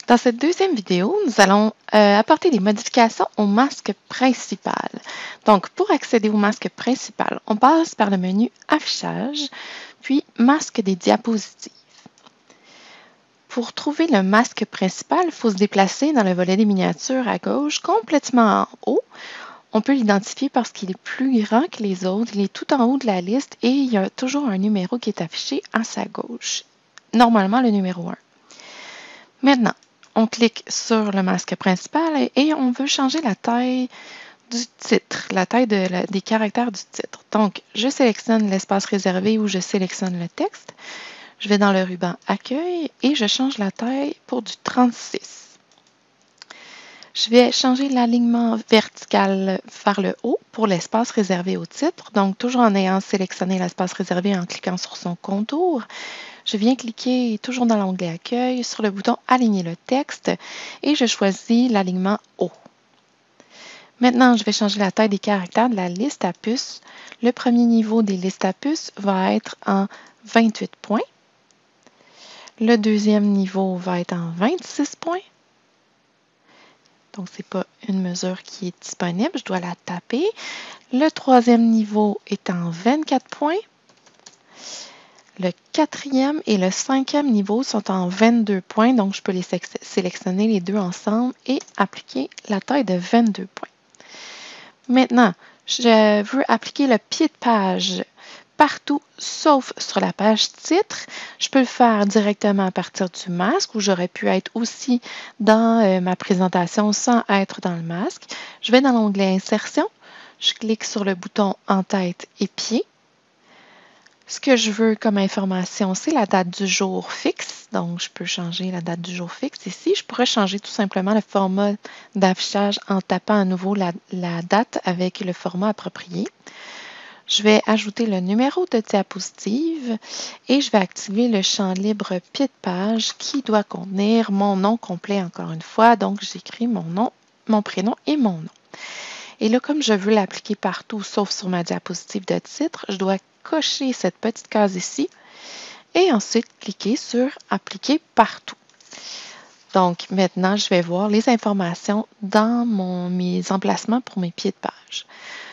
Dans cette deuxième vidéo, nous allons apporter des modifications au masque principal. Donc, pour accéder au masque principal, on passe par le menu Affichage, puis Masque des diapositives. Pour trouver le masque principal, il faut se déplacer dans le volet des miniatures à gauche, complètement en haut. On peut l'identifier parce qu'il est plus grand que les autres. Il est tout en haut de la liste et il y a toujours un numéro qui est affiché à sa gauche. Normalement, le numéro 1. Maintenant, on clique sur le masque principal et on veut changer la taille du titre, la taille des caractères du titre. Donc, je sélectionne l'espace réservé ou je sélectionne le texte. Je vais dans le ruban Accueil et je change la taille pour du 36. Je vais changer l'alignement vertical vers le haut pour l'espace réservé au titre. Donc, toujours en ayant sélectionné l'espace réservé en cliquant sur son contour, je viens cliquer toujours dans l'onglet Accueil sur le bouton Aligner le texte et je choisis l'alignement haut. Maintenant, je vais changer la taille des caractères de la liste à puces. Le premier niveau des listes à puces va être en 28 points. Le deuxième niveau va être en 26 points. Donc, ce n'est pas une mesure qui est disponible, je dois la taper. Le troisième niveau est en 24 points. Le quatrième et le cinquième niveau sont en 22 points, donc je peux les sélectionner les deux ensemble et appliquer la taille de 22 points. Maintenant, je veux appliquer le pied de page partout sauf sur la page titre. Je peux le faire directement à partir du masque ou j'aurais pu être aussi dans ma présentation sans être dans le masque. Je vais dans l'onglet Insertion. Je clique sur le bouton En-tête et pied. Ce que je veux comme information, c'est la date du jour fixe. Donc, je peux changer la date du jour fixe ici. Je pourrais changer tout simplement le format d'affichage en tapant à nouveau la date avec le format approprié. Je vais ajouter le numéro de diapositive et je vais activer le champ libre pied de page qui doit contenir mon nom complet encore une fois. Donc, j'écris mon nom, mon prénom et mon nom. Et là, comme je veux l'appliquer partout sauf sur ma diapositive de titre, je dois cocher cette petite case ici et ensuite cliquer sur Appliquer partout. Donc, maintenant, je vais voir les informations dans mes emplacements pour mes pieds de page.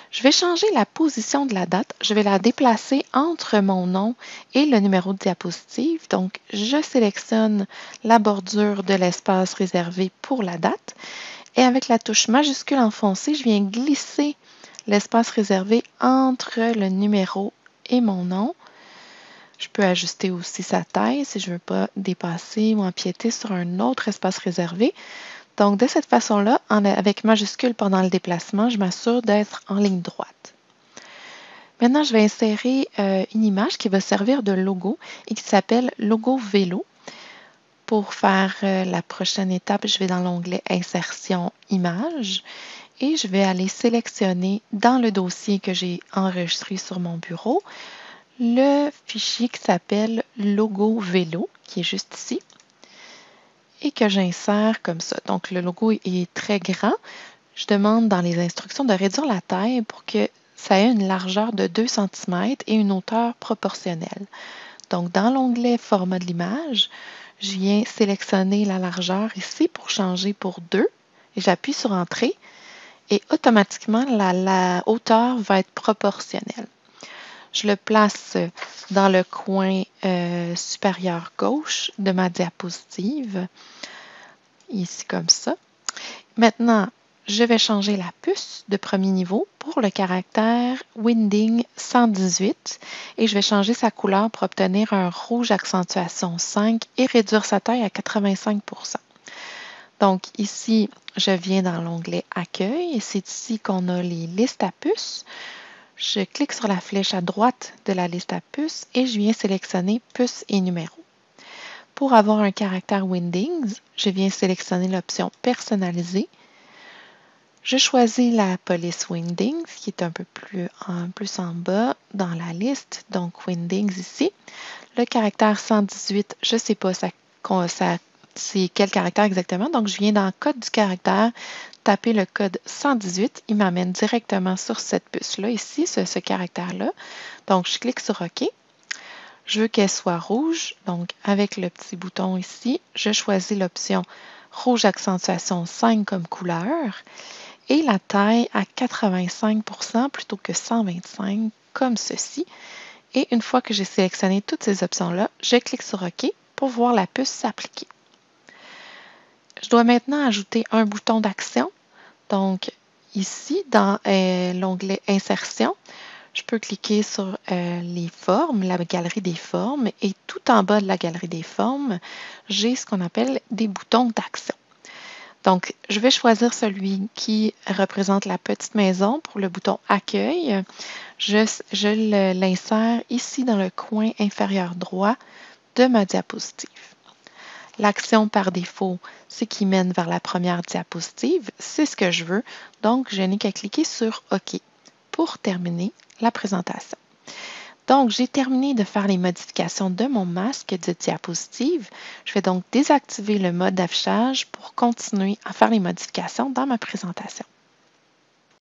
Je vais changer la position de la date. Je vais la déplacer entre mon nom et le numéro de diapositive. Donc, je sélectionne la bordure de l'espace réservé pour la date. Et avec la touche majuscule enfoncée, je viens glisser l'espace réservé entre le numéro et mon nom. Je peux ajuster aussi sa taille si je ne veux pas dépasser ou empiéter sur un autre espace réservé. Donc, de cette façon-là, avec majuscule pendant le déplacement, je m'assure d'être en ligne droite. Maintenant, je vais insérer une image qui va servir de logo et qui s'appelle Logo Vélo. Pour faire la prochaine étape, je vais dans l'onglet Insertion Images et je vais aller sélectionner dans le dossier que j'ai enregistré sur mon bureau le fichier qui s'appelle Logo Vélo, qui est juste ici, et que j'insère comme ça. Donc, le logo est très grand. Je demande dans les instructions de réduire la taille pour que ça ait une largeur de 2 cm et une hauteur proportionnelle. Donc, dans l'onglet Format de l'image, je viens sélectionner la largeur ici pour changer pour 2 et j'appuie sur Entrée et automatiquement, la hauteur va être proportionnelle. Je le place dans le coin supérieur gauche de ma diapositive, ici comme ça. Maintenant, je vais changer la puce de premier niveau pour le caractère Winding 118 et je vais changer sa couleur pour obtenir un rouge accentuation 5 et réduire sa taille à 85%. Donc ici, je viens dans l'onglet Accueil et c'est ici qu'on a les listes à puces. Je clique sur la flèche à droite de la liste à puces et je viens sélectionner puces et numéros. Pour avoir un caractère Windings, je viens sélectionner l'option Personnaliser. Je choisis la police Windings qui est un peu plus en bas dans la liste, donc Windings ici. Le caractère 118, je ne sais pas c'est quel caractère exactement, donc je viens dans Code du caractère, taper le code 118, il m'amène directement sur cette puce-là, ici, ce caractère-là. Donc, je clique sur OK. Je veux qu'elle soit rouge, donc avec le petit bouton ici, je choisis l'option rouge accentuation 5 comme couleur et la taille à 85% plutôt que 125 comme ceci. Et une fois que j'ai sélectionné toutes ces options-là, je clique sur OK pour voir la puce s'appliquer. Je dois maintenant ajouter un bouton d'action. Donc, ici, dans l'onglet Insertion, je peux cliquer sur les formes, la galerie des formes, et tout en bas de la galerie des formes, j'ai ce qu'on appelle des boutons d'action. Donc, je vais choisir celui qui représente la petite maison pour le bouton Accueil. Je l'insère ici dans le coin inférieur droit de ma diapositive. L'action par défaut, c'est qui mène vers la première diapositive. C'est ce que je veux. Donc, je n'ai qu'à cliquer sur OK pour terminer la présentation. Donc, j'ai terminé de faire les modifications de mon masque de diapositive. Je vais donc désactiver le mode d'affichage pour continuer à faire les modifications dans ma présentation.